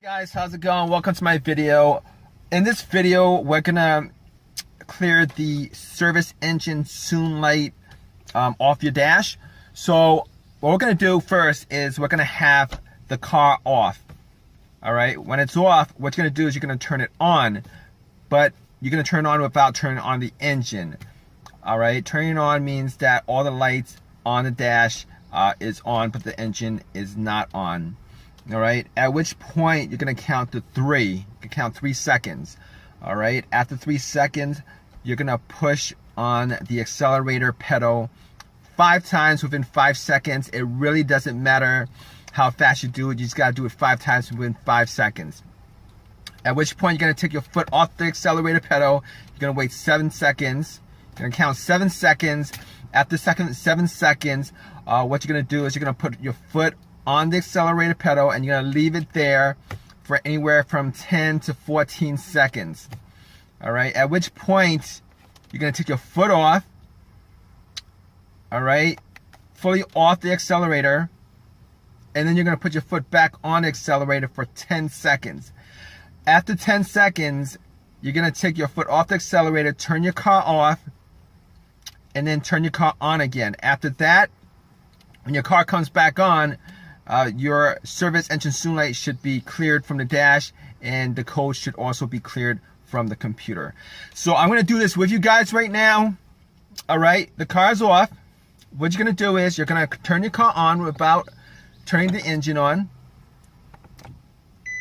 Guys, how's it going? Welcome to my video. In this video, we're gonna clear the service engine soon light off your dash. So what we're gonna do first is we're gonna have the car off. All right, when it's off, what you're gonna do is you're gonna turn it on, but you're gonna turn it on without turning on the engine. All right, turning it on means that all the lights on the dash is on, but the engine is not on. All right, at which point you're gonna count to 3. You can count 3 seconds. All right, after 3 seconds, you're gonna push on the accelerator pedal 5 times within 5 seconds. It really doesn't matter how fast you do it. You just gotta do it 5 times within 5 seconds. At which point you're gonna take your foot off the accelerator pedal. You're gonna wait 7 seconds. You're gonna count 7 seconds. After 7 seconds, what you're gonna do is you're gonna put your foot on the accelerator pedal and you're gonna leave it there for anywhere from 10 to 14 seconds. All right, at which point you're gonna take your foot off, all right, fully off the accelerator, and then you're gonna put your foot back on the accelerator for 10 seconds. After 10 seconds, you're gonna take your foot off the accelerator, turn your car off, and then turn your car on again. After that, when your car comes back on, your service engine soon light should be cleared from the dash, and the code should also be cleared from the computer. So I'm gonna do this with you guys right now. All right, the car's off. What you're gonna do is you're gonna turn your car on without turning the engine on.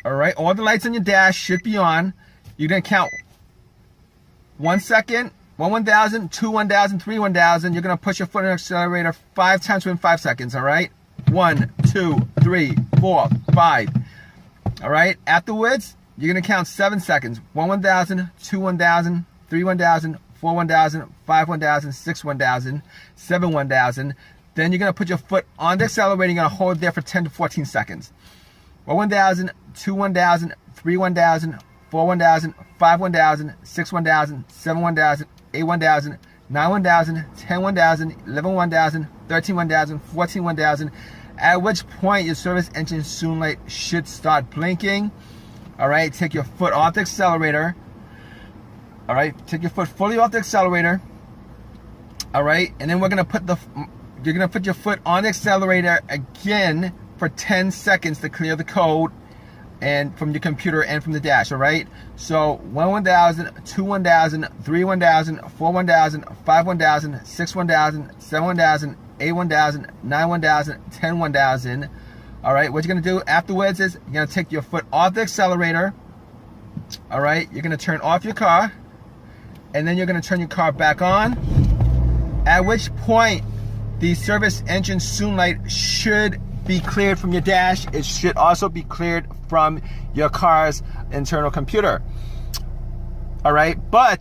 All right, all the lights on your dash should be on. You're gonna count 1 second, 1,000, 2 1,000, 3 1,000. You're gonna push your foot on the accelerator 5 times within 5 seconds. All right. 1, 2, 3, 4, 5. All right. Afterwards, you're gonna count 7 seconds. 1,000, 2 1,000, 3 1,000, 4 1,000, 5 1,000, 6 1,000, 7 1,000. Then you're gonna put your foot on the accelerator. You're gonna hold it there for 10 to 14 seconds. 1,000, 2 1,000, 3 1,000, 4 1,000, 5 1,000, 6 1,000, 7 1,000, 8 1,000, 9 1,000, 10 1,000, 11 1,000, 13 1,000, 14 1,000. At which point your service engine soon light should start blinking. All right, take your foot off the accelerator. All right, take your foot fully off the accelerator. All right, and then you're gonna put your foot on the accelerator again for 10 seconds to clear the code and from your computer and from the dash. All right, so 1,000, 2 1,000, 3 1,000, 4 1,000, 5 1,000, 6 1,000, 7 1,000, 8 1,000, 9 1,000, 10 1,000. All right, what you're gonna do afterwards is you're gonna take your foot off the accelerator. All right, you're gonna turn off your car, and then you're gonna turn your car back on. At which point the service engine soon light should be cleared from your dash. It should also be cleared from your car's internal computer. All right, but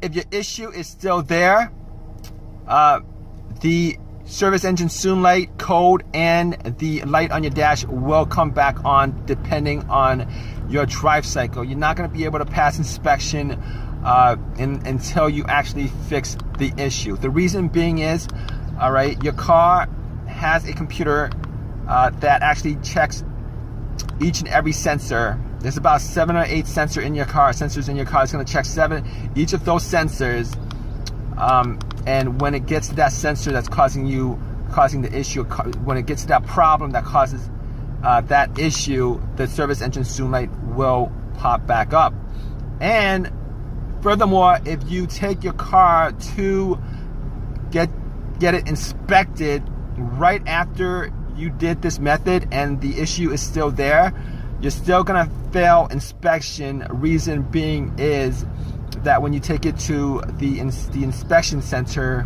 if your issue is still there, the service engine soon light code and the light on your dash will come back on depending on your drive cycle. You're not going to be able to pass inspection until you actually fix the issue. The reason being is, all right, your car has a computer that actually checks each and every sensor. There's about 7 or 8 sensors in your car. It's going to check 7 each of those sensors. And when it gets to that sensor that's causing the issue, when it gets to that problem that causes that issue, the service engine soon light will pop back up. And furthermore, if you take your car to get it inspected right after you did this method and the issue is still there, you're still gonna fail inspection. Reason being is that when you take it to the inspection center,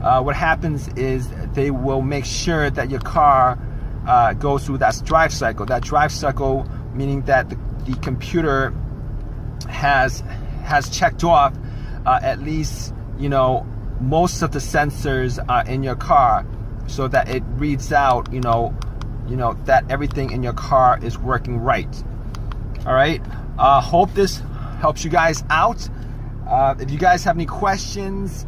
what happens is they will make sure that your car goes through that drive cycle. That drive cycle meaning that the computer has checked off at least, you know, most of the sensors in your car, so that it reads out, you know that everything in your car is working right. All right. Hope this helps you guys out. If you guys have any questions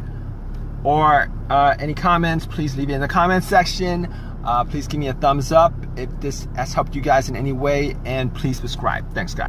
or any comments, please leave it in the comment section. Please give me a thumbs up if this has helped you guys in any way, and please subscribe. Thanks, guys.